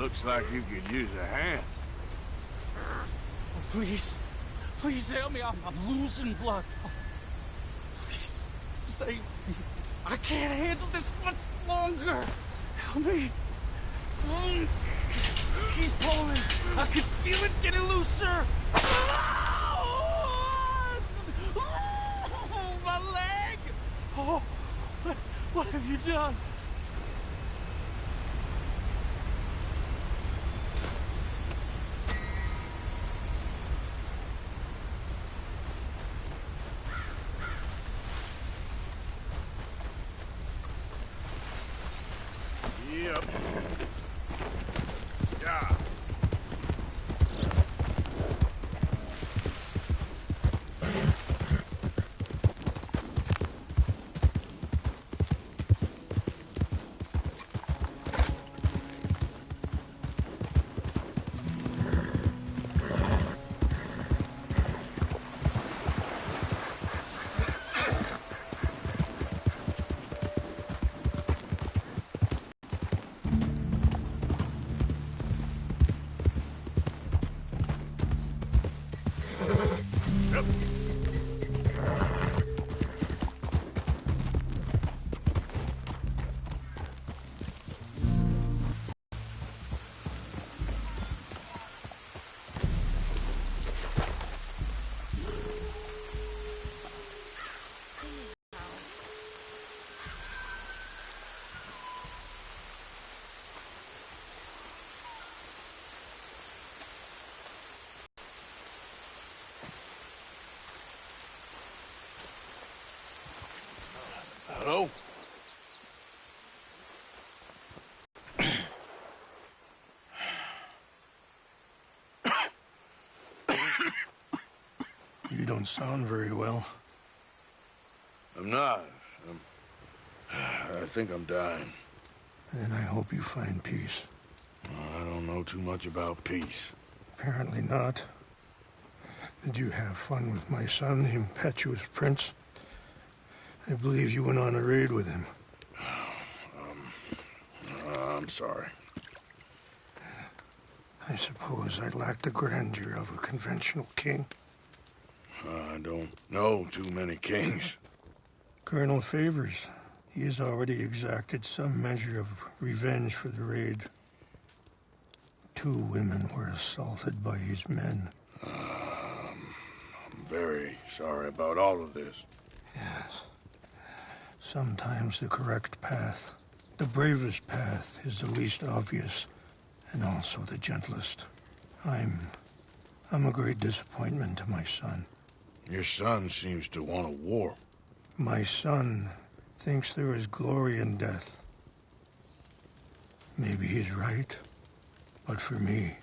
Looks like you could use a hand. Oh, please. Please help me. I'm losing blood. Oh, please, save me. I can't handle this much longer. Help me. Keep pulling. I can feel it getting looser. My leg. Oh, what have you done? Yep. Yeah. Hello? You don't sound very well. I'm not. I think I'm dying. Then I hope you find peace. I don't know too much about peace. Apparently not. Did you have fun with my son, the impetuous prince? I believe you went on a raid with him. I'm sorry. I suppose I lack the grandeur of a conventional king. I don't know too many kings. Colonel Favors, he has already exacted some measure of revenge for the raid. 2 women were assaulted by his men. I'm very sorry about all of this. Yes. Sometimes the correct path, the bravest path, is the least obvious, and also the gentlest. I'm a great disappointment to my son. Your son seems to want a war. My son thinks there is glory in death. Maybe he's right, but for me,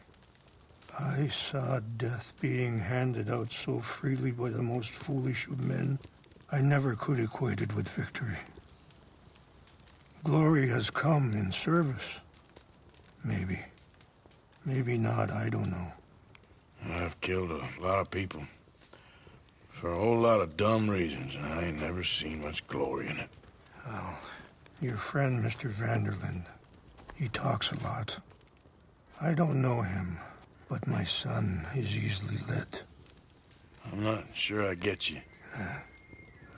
I saw death being handed out so freely by the most foolish of men. I never could equate it with victory. Glory has come in service. Maybe. Maybe not, I don't know. I've killed a lot of people. For a whole lot of dumb reasons, and I ain't never seen much glory in it. Well, your friend, Mr. Vanderlyn, he talks a lot. I don't know him, but my son is easily led. I'm not sure I get you.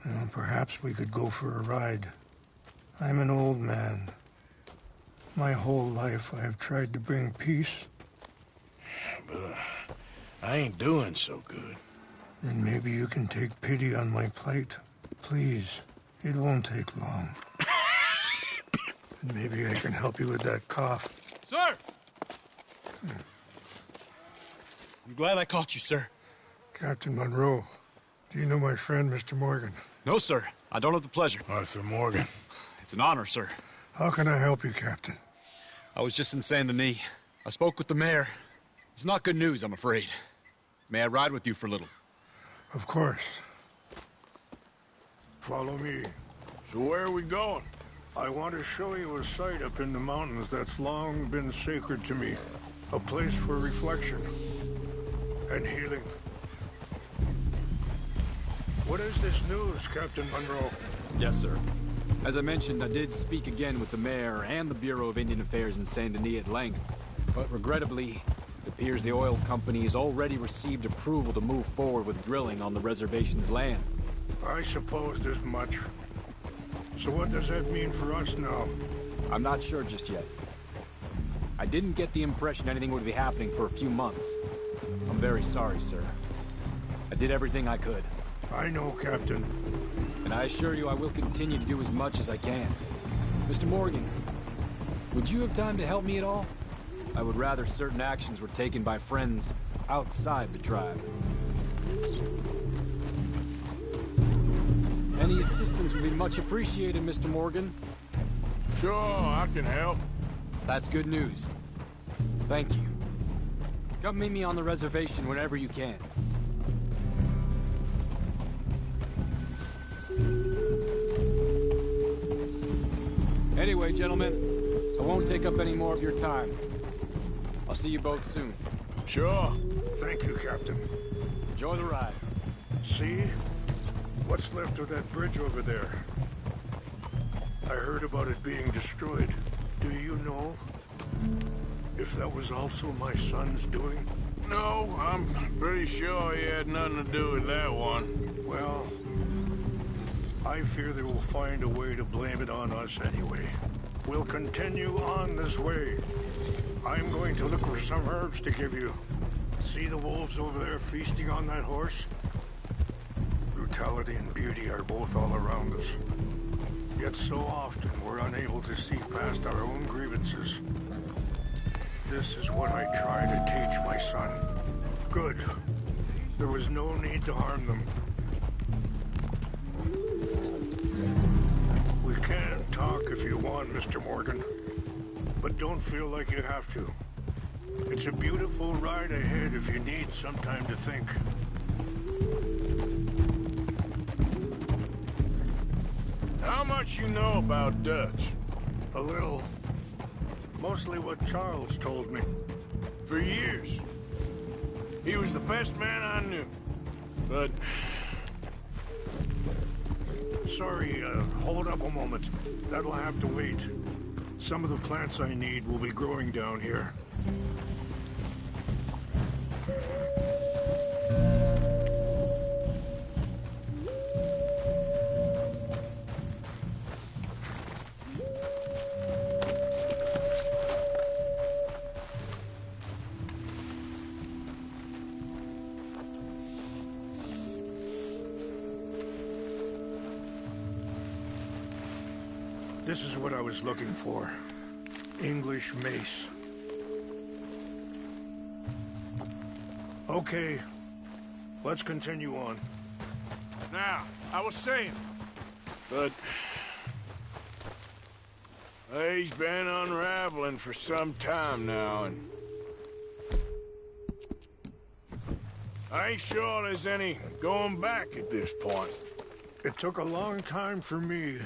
Well, perhaps we could go for a ride. I'm an old man. My whole life I have tried to bring peace. But I ain't doing so good. Then maybe you can take pity on my plight. Please, it won't take long. And maybe I can help you with that cough. Sir! I'm glad I caught you, sir. Captain Monroe, do you know my friend, Mr. Morgan? No, sir. I don't have the pleasure. Arthur Morgan. It's an honor, sir. How can I help you, Captain? I was just in Saint Denis. I spoke with the mayor. It's not good news, I'm afraid. May I ride with you for a little? Of course. Follow me. So where are we going? I want to show you a site up in the mountains that's long been sacred to me. A place for reflection and healing. What is this news, Captain Monroe? Yes, sir. As I mentioned, I did speak again with the mayor and the Bureau of Indian Affairs in Saint Denis at length. But regrettably, it appears the oil company has already received approval to move forward with drilling on the reservation's land. I supposed as much. So what does that mean for us now? I'm not sure just yet. I didn't get the impression anything would be happening for a few months. I'm very sorry, sir. I did everything I could. I know, Captain. And I assure you I will continue to do as much as I can. Mr. Morgan, would you have time to help me at all? I would rather certain actions were taken by friends outside the tribe. Any assistance would be much appreciated, Mr. Morgan. Sure, I can help. That's good news. Thank you. Come meet me on the reservation whenever you can. Anyway, gentlemen, I won't take up any more of your time. I'll see you both soon. Sure. Thank you, Captain. Enjoy the ride. See? What's left of that bridge over there? I heard about it being destroyed. Do you know if that was also my son's doing? No, I'm pretty sure he had nothing to do with that one. Well, I fear they will find a way to blame it on us anyway. We'll continue on this way. I'm going to look for some herbs to give you. See the wolves over there feasting on that horse? Brutality and beauty are both all around us. Yet so often we're unable to see past our own grievances. This is what I try to teach my son. Good. There was no need to harm them. We can talk if you want, Mr. Morgan. But don't feel like you have to. It's a beautiful ride ahead if you need some time to think. How much you know about Dutch? A little. Mostly what Charles told me. For years. He was the best man I knew. But... Sorry, hold up a moment. That'll have to wait. Some of the plants I need will be growing down here. This is what I was looking for. English mace. Okay, let's continue on. Now, I was saying, but... he's been unraveling for some time now, and... I ain't sure there's any going back at this point. It took a long time for me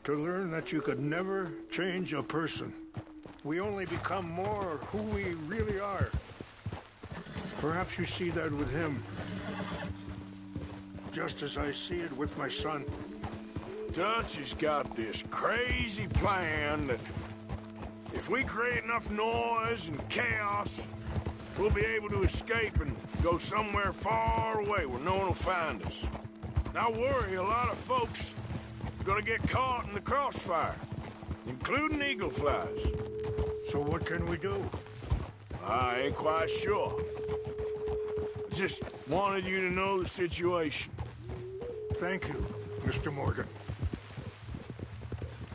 to learn that you could never change a person. We only become more who we really are. Perhaps you see that with him, just as I see it with my son. Dutch has got this crazy plan that if we create enough noise and chaos, we'll be able to escape and go somewhere far away where no one will find us. I worry a lot of folks are gonna get caught in the crossfire, including eagle flies. So what can we do? I ain't quite sure. Just wanted you to know the situation. Thank you, Mr. Morgan.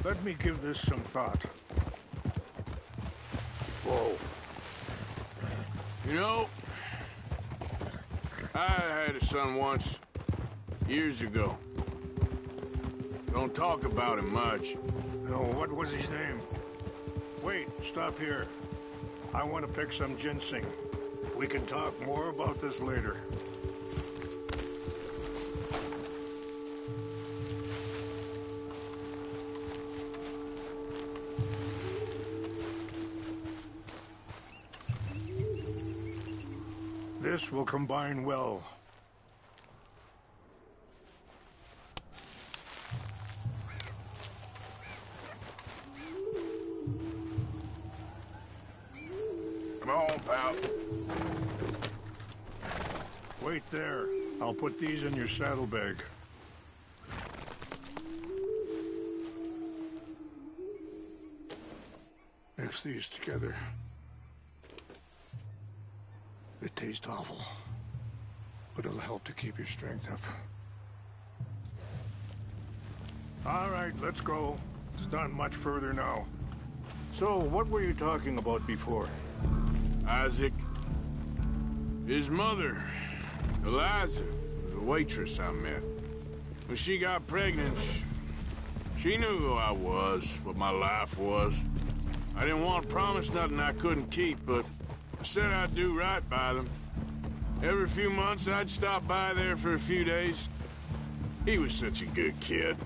Let me give this some thought. Whoa. You know, I had a son once, years ago. Don't talk about him much. No, what was his name? Wait, stop here. I want to pick some ginseng. We can talk more about this later. This will combine well. Come on, pal. Wait there. I'll put these in your saddlebag. Mix these together. They taste awful, but it'll help to keep your strength up. All right, let's go. It's not much further now. So, what were you talking about before? Isaac. His mother, Eliza, was a waitress I met. When she got pregnant, she knew who I was, what my life was. I didn't want to promise nothing I couldn't keep, but I said I'd do right by them. Every few months, I'd stop by there for a few days. He was such a good kid.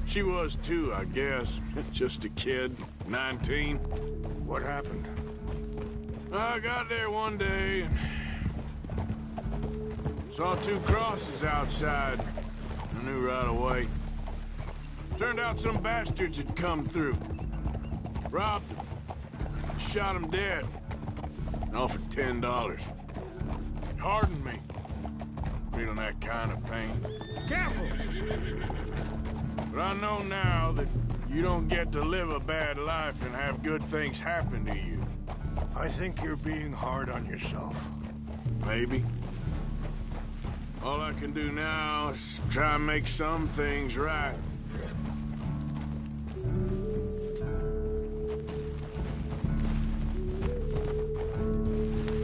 She was too, I guess. Just a kid, 19. What happened? I got there one day and saw 2 crosses outside. I knew right away. Turned out some bastards had come through. Robbed them. Shot them dead. And offered $10. It hardened me. Feeling that kind of pain. Careful! But I know now that you don't get to live a bad life and have good things happen to you. I think you're being hard on yourself. Maybe. All I can do now is try and make some things right.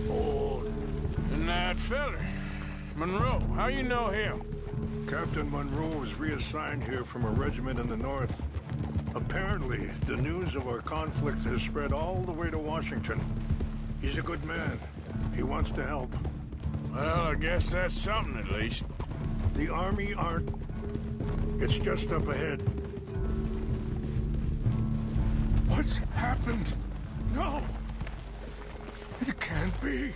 Oh, and that feller, Monroe, how you know him? Captain Monroe was reassigned here from a regiment in the north. Apparently, the news of our conflict has spread all the way to Washington. He's a good man. He wants to help. Well, I guess that's something at least. The army aren't... It's just up ahead. What's happened? No! It can't be.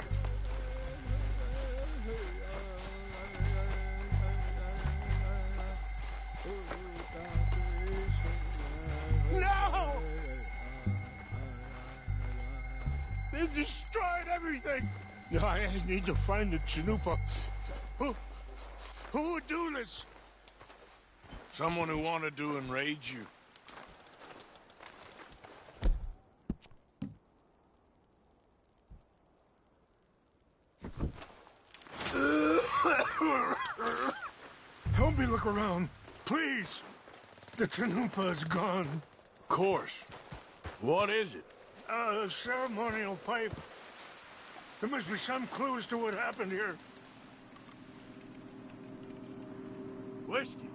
No! They destroyed everything! I need to find the Chanupa. Who would do this? Someone who wanted to enrage you. Help me look around, please. The Chanupa is gone. Of course. What is it? A ceremonial pipe. There must be some clues to what happened here. Whiskey.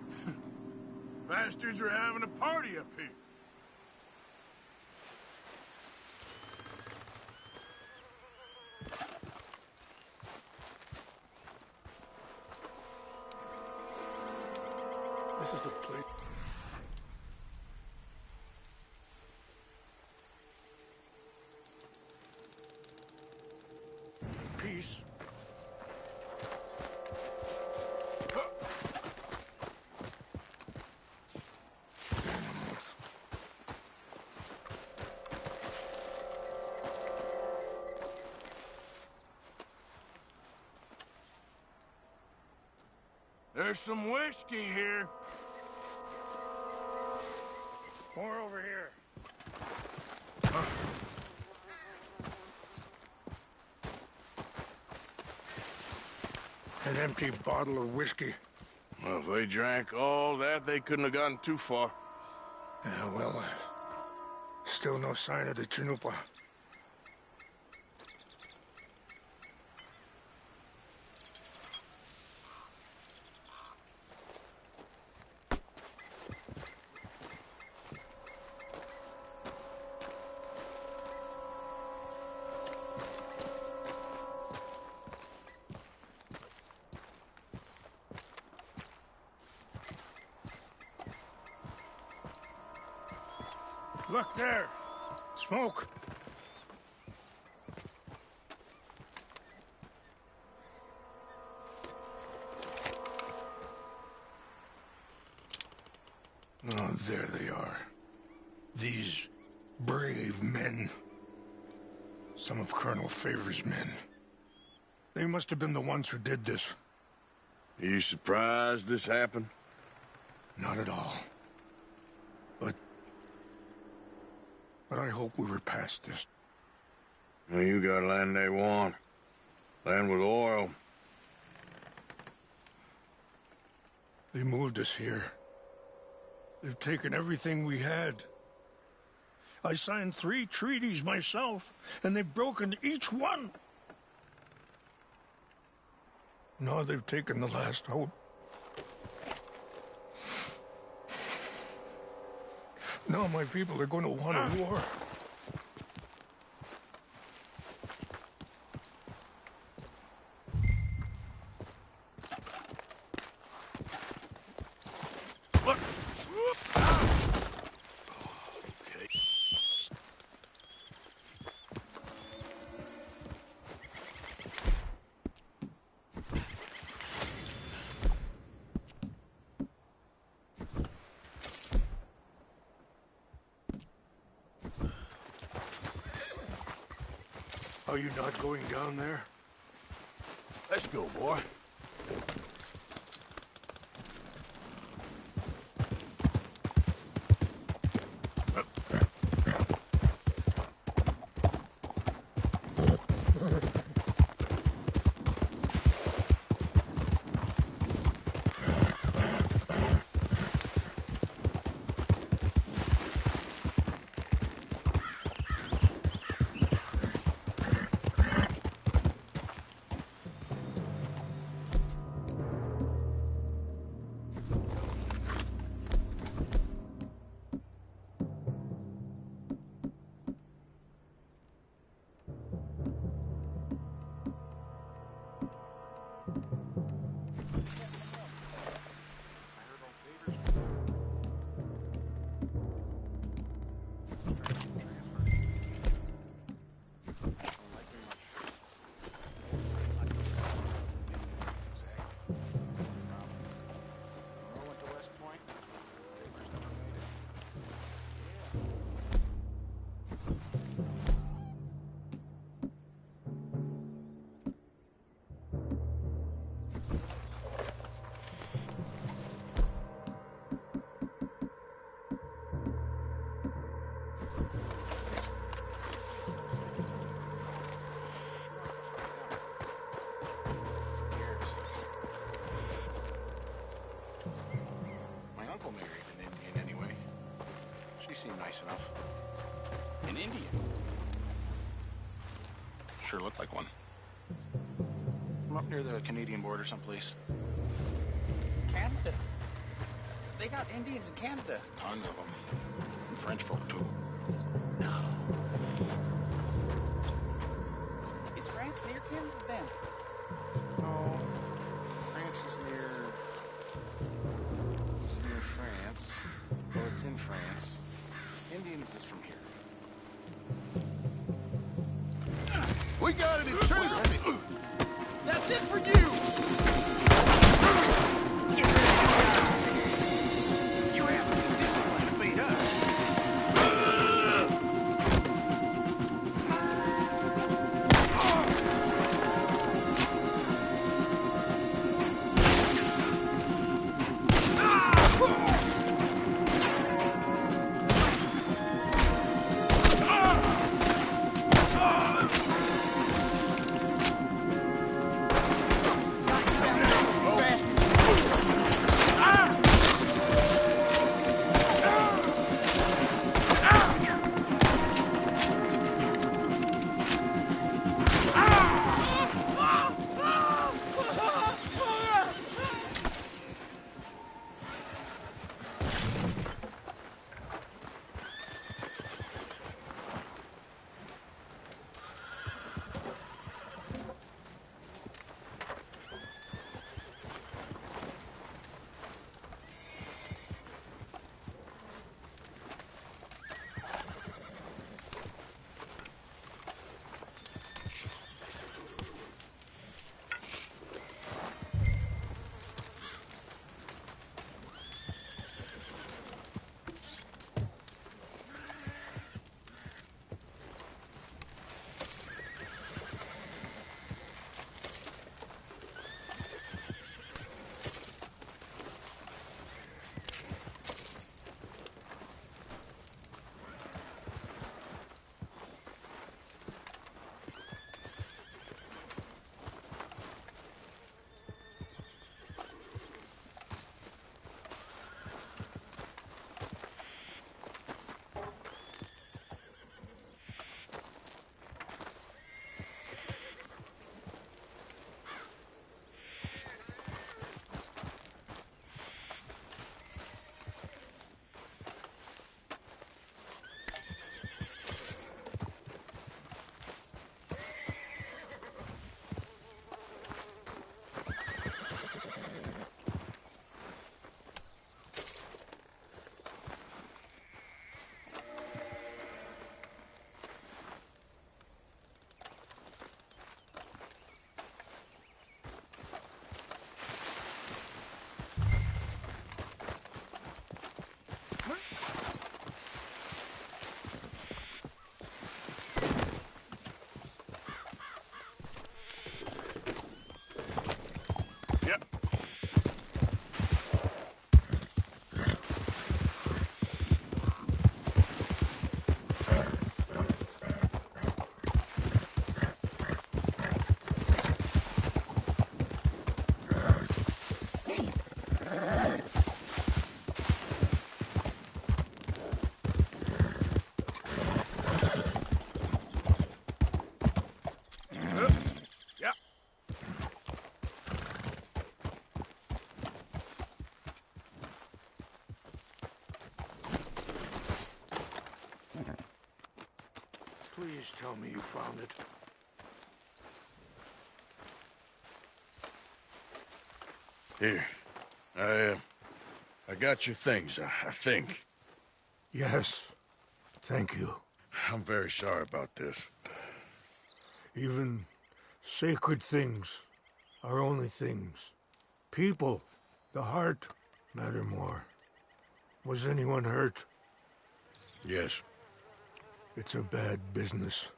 Bastards are having a party up here. This is the place. Peace. There's some whiskey here. More over here. An empty bottle of whiskey. Well, if they drank all that, they couldn't have gotten too far. Yeah, well, still no sign of the Chanupa. Look there! Smoke! Oh, there they are. These brave men. Some of Colonel Favor's men. They must have been the ones who did this. Are you surprised this happened? Not at all. But I hope we were past this. Well, you got land they want. Land with oil. They moved us here. They've taken everything we had. I signed 3 treaties myself, and they've broken each one. Now they've taken the last hope. Now my people are going to want a war. Look! Okay. Are you not going down there? Let's go, boy. Seemed nice enough. An Indian? Sure looked like one. From up near the Canadian border someplace. Canada? They got Indians in Canada. Tons of them. And French folk, too. No. Is France near Canada then? No. France is near France. Well, it's in France. Indians is from here. We got an intruder! That's it for you! You have to be disciplined to feed us. Please tell me you found it. Here. I got your things, I think. Yes. Thank you. I'm very sorry about this. Even sacred things are only things. People, the heart, matter more. Was anyone hurt? Yes. It's a bad business.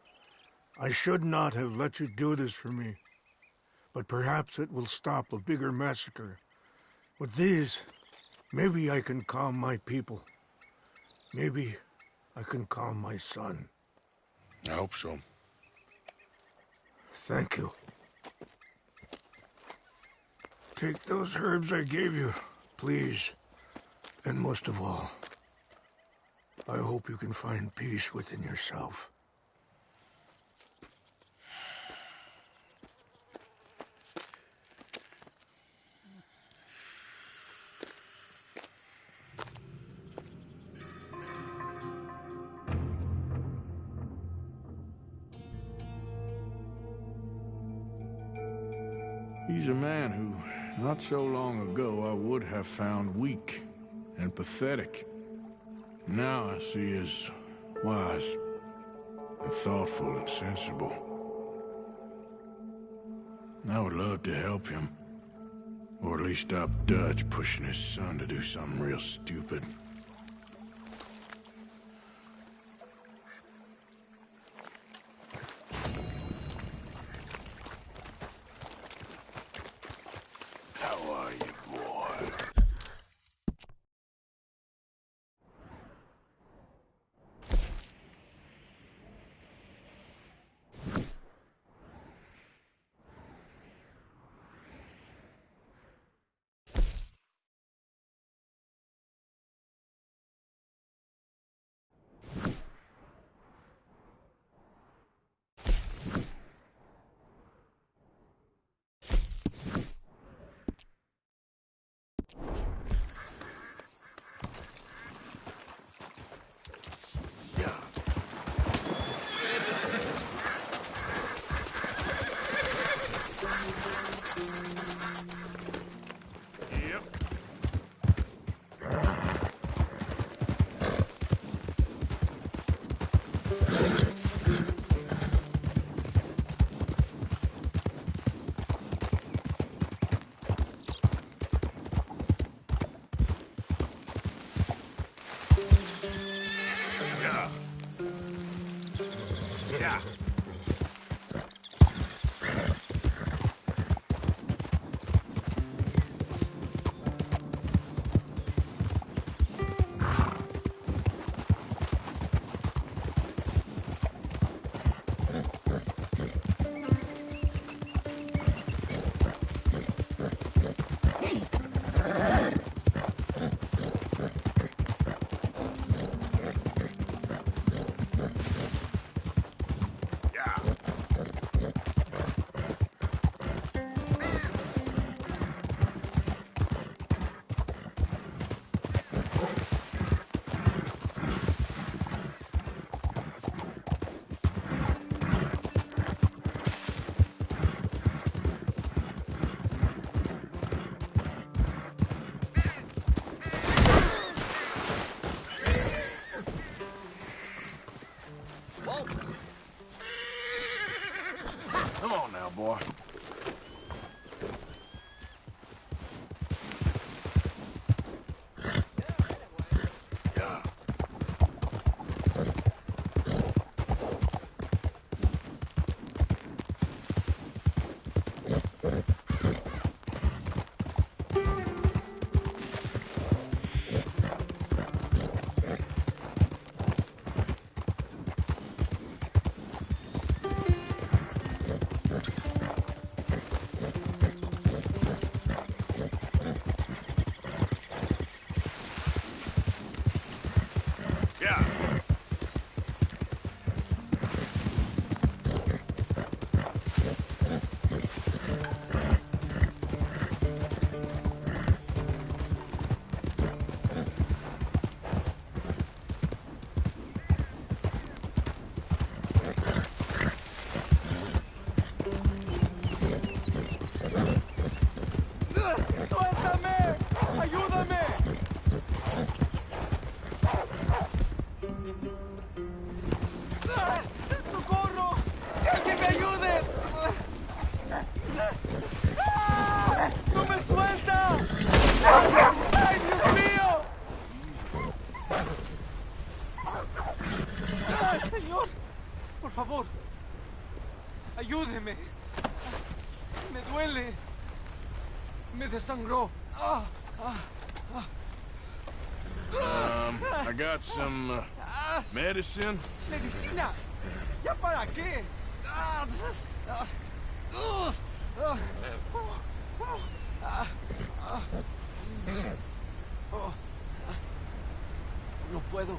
I should not have let you do this for me. But perhaps it will stop a bigger massacre. With these, maybe I can calm my people. Maybe I can calm my son. I hope so. Thank you. Take those herbs I gave you, please. And most of all, I hope you can find peace within yourself. He's a man who, not so long ago, I would have found weak and pathetic. Now I see as wise and thoughtful and sensible. I would love to help him. Or at least stop Dutch pushing his son to do something real stupid. How are you, boy? Come on now, boy. favor. Ayúdeme. Me duele. Me desangró. I got some medicine. Medicina. ¿Ya para qué? No puedo.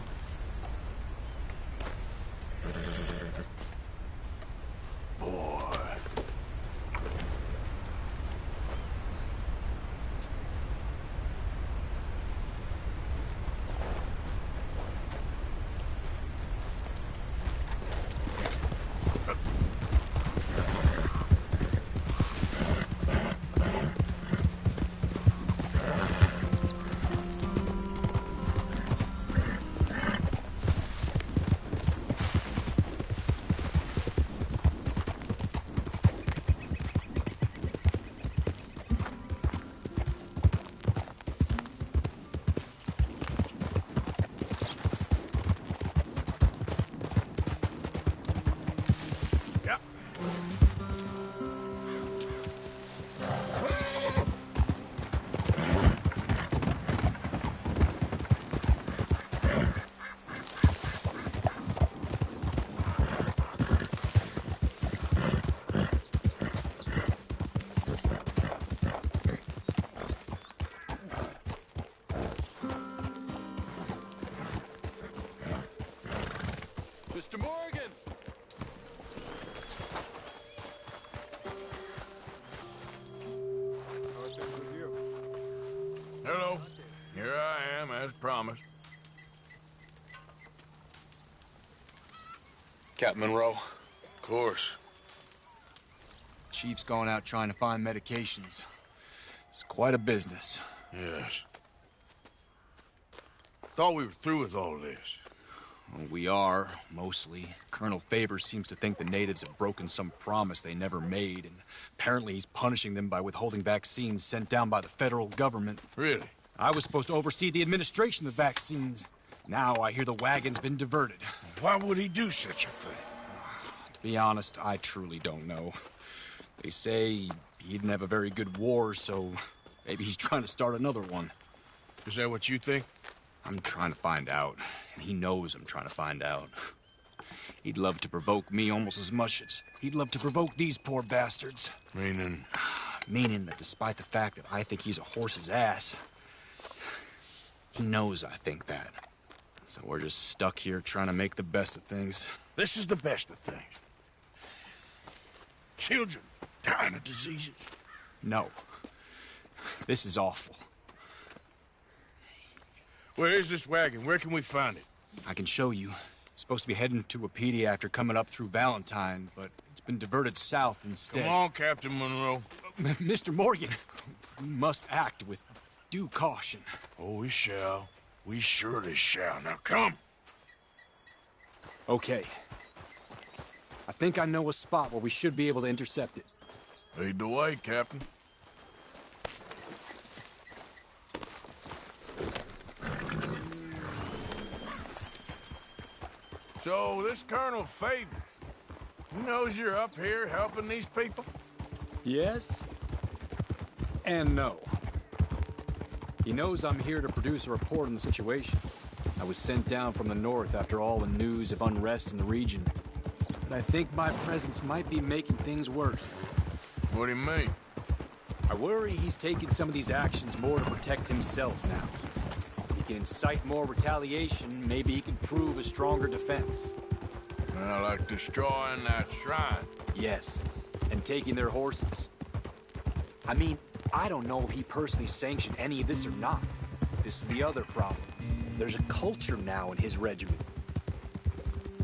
Boy. Mr. Morgan! How are things with you? Hello. Here I am, as promised. Captain Monroe. Of course. Chief's going out trying to find medications. It's quite a business. Yes. Thought we were through with all this. Well, we are, mostly. Colonel Favors seems to think the natives have broken some promise they never made, and apparently he's punishing them by withholding vaccines sent down by the federal government. Really? I was supposed to oversee the administration of the vaccines. Now I hear the wagon's been diverted. Why would he do such a thing? To be honest, I truly don't know. They say he didn't have a very good war, so maybe he's trying to start another one. Is that what you think? I'm trying to find out, and he knows I'm trying to find out. He'd love to provoke me almost as much as he'd love to provoke these poor bastards. Meaning? Meaning that despite the fact that I think he's a horse's ass, he knows I think that. So we're just stuck here trying to make the best of things. This is the best of things. Children dying of diseases. No. This is awful. Where is this wagon? Where can we find it? I can show you. Supposed to be heading to Wapiti after coming up through Valentine, but it's been diverted south instead. Come on, Captain Monroe. Mr. Morgan, we must act with due caution. Oh, we shall. We surely shall. Now come. Okay. I think I know a spot where we should be able to intercept it. Lead the way, Captain. So, this Colonel Favors, he knows you're up here helping these people? Yes and no. He knows I'm here to produce a report on the situation. I was sent down from the north after all the news of unrest in the region. But I think my presence might be making things worse. What do you mean? I worry he's taking some of these actions more to protect himself now. If he can incite more retaliation, maybe he can prove a stronger defense. Well, like destroying that shrine. Yes, and taking their horses. I mean, I don't know if he personally sanctioned any of this or not. This is the other problem. There's a culture now in his regiment.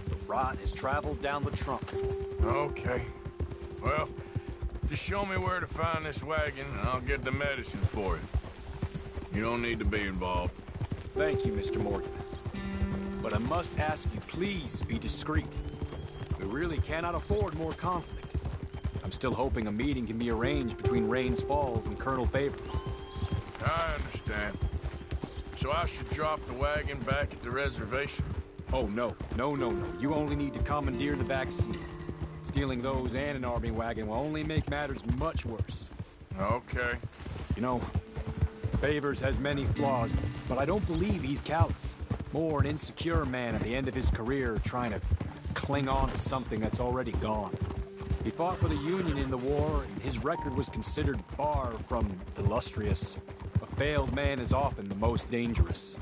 The rot has traveled down the trunk. Okay. Well, just show me where to find this wagon, and I'll get the medicine for it. You don't need to be involved. Thank you, Mr. Morgan. But I must ask you, please be discreet. We really cannot afford more conflict. I'm still hoping a meeting can be arranged between Rains Falls and Colonel Favors. I understand. So I should drop the wagon back at the reservation? Oh, no. No. You only need to commandeer the vaccine. Stealing those and an army wagon will only make matters much worse. Okay. You know, Favors has many flaws, but I don't believe he's callous. More an insecure man at the end of his career trying to cling on to something that's already gone. He fought for the Union in the war, and his record was considered far from illustrious. A failed man is often the most dangerous.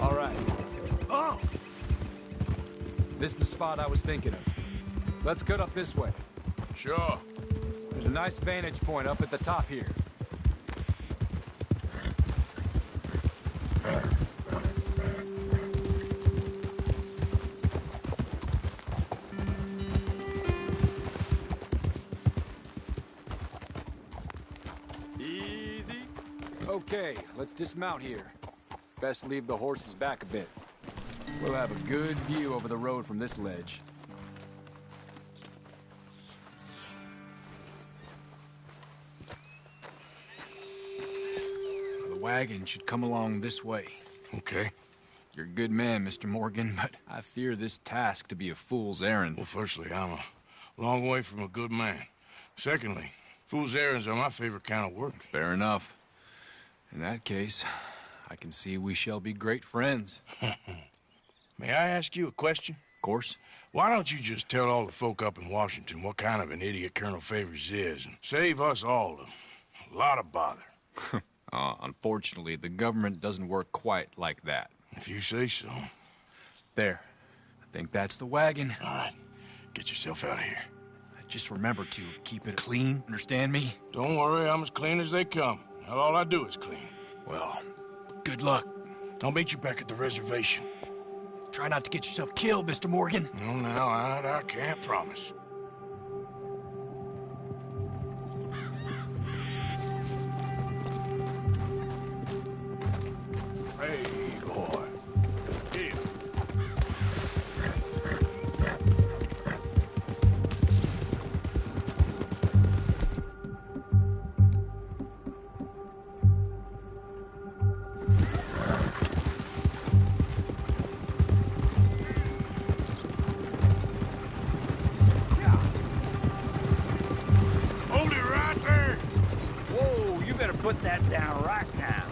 All right. Oh! This is the spot I was thinking of. Let's cut up this way. Sure. There's a nice vantage point up at the top here. Easy. Okay, let's dismount here. Best leave the horses back a bit. We'll have a good view over the road from this ledge. The wagon should come along this way. Okay. You're a good man, Mr. Morgan, but I fear this task to be a fool's errand. Well, firstly, I'm a long way from a good man. Secondly, fool's errands are my favorite kind of work. Fair enough. In that case, I can see we shall be great friends. May I ask you a question? Of course. Why don't you just tell all the folk up in Washington what kind of an idiot Colonel Favors is and save us all a lot of bother? Unfortunately, the government doesn't work quite like that. If you say so. There. I think that's the wagon. All right. Get yourself out of here. Just remember to keep it clean, understand me? Don't worry, I'm as clean as they come. Not all I do is clean. Well, good luck. I'll meet you back at the reservation. Try not to get yourself killed, Mr. Morgan. No, now, I can't promise. Hey, boy. Here. Hold it right there. Whoa, you better put that down right now.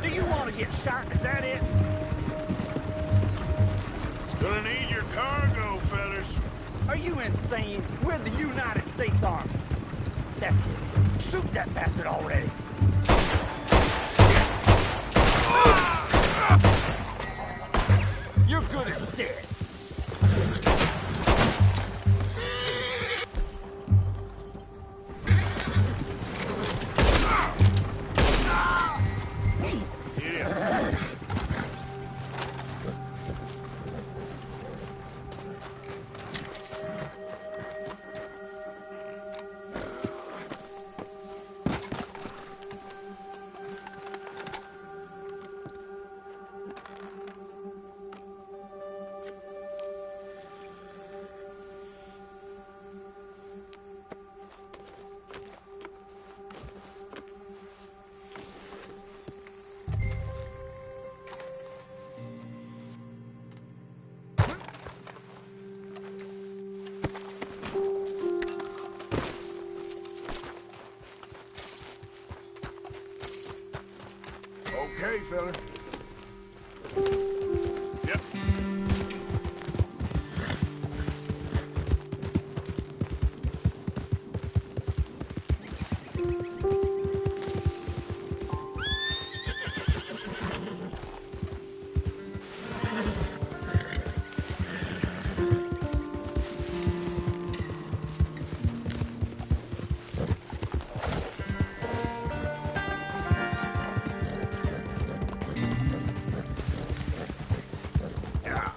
Do you want to get shot? Is that it? Gonna need your cargo, fellas. Are you insane? We're the United States Army. That's it. Shoot that bastard already. You're good as dead. Yeah. Okay, fella. Yep. Yeah.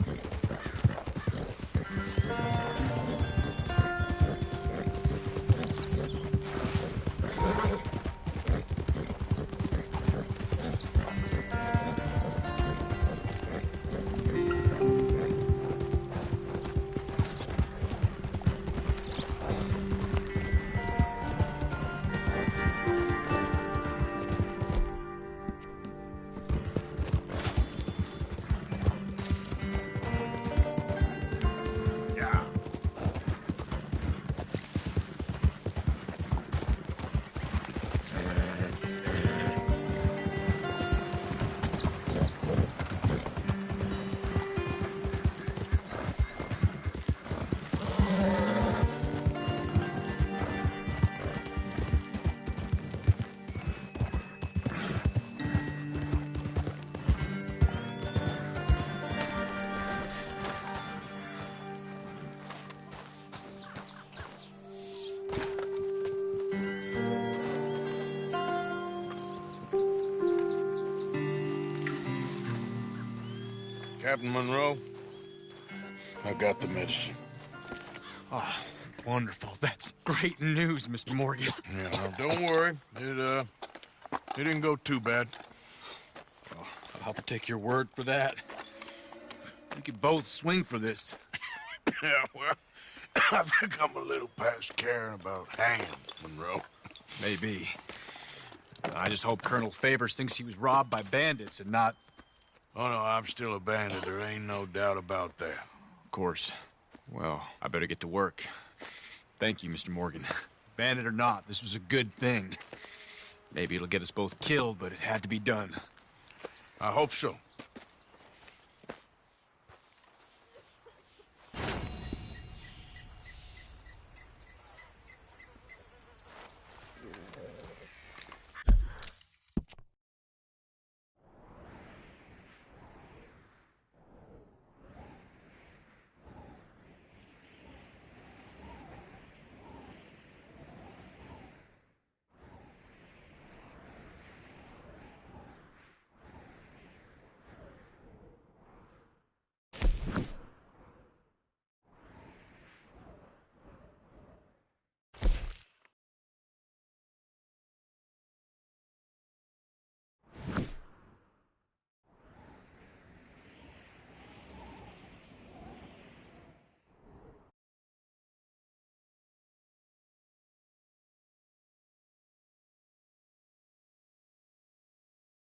Captain Monroe, I got the medicine. Oh, wonderful. That's great news, Mr. Morgan. Yeah, now, don't worry. It didn't go too bad. Oh, I'll have to take your word for that. We could both swing for this. Yeah, well, I think I'm a little past caring about hanging, Monroe. Maybe. I just hope Colonel Favors thinks he was robbed by bandits and not... Oh, no, I'm still a bandit. There ain't no doubt about that. Of course. Well, I better get to work. Thank you, Mr. Morgan. Bandit or not, this was a good thing. Maybe it'll get us both killed, but it had to be done. I hope so.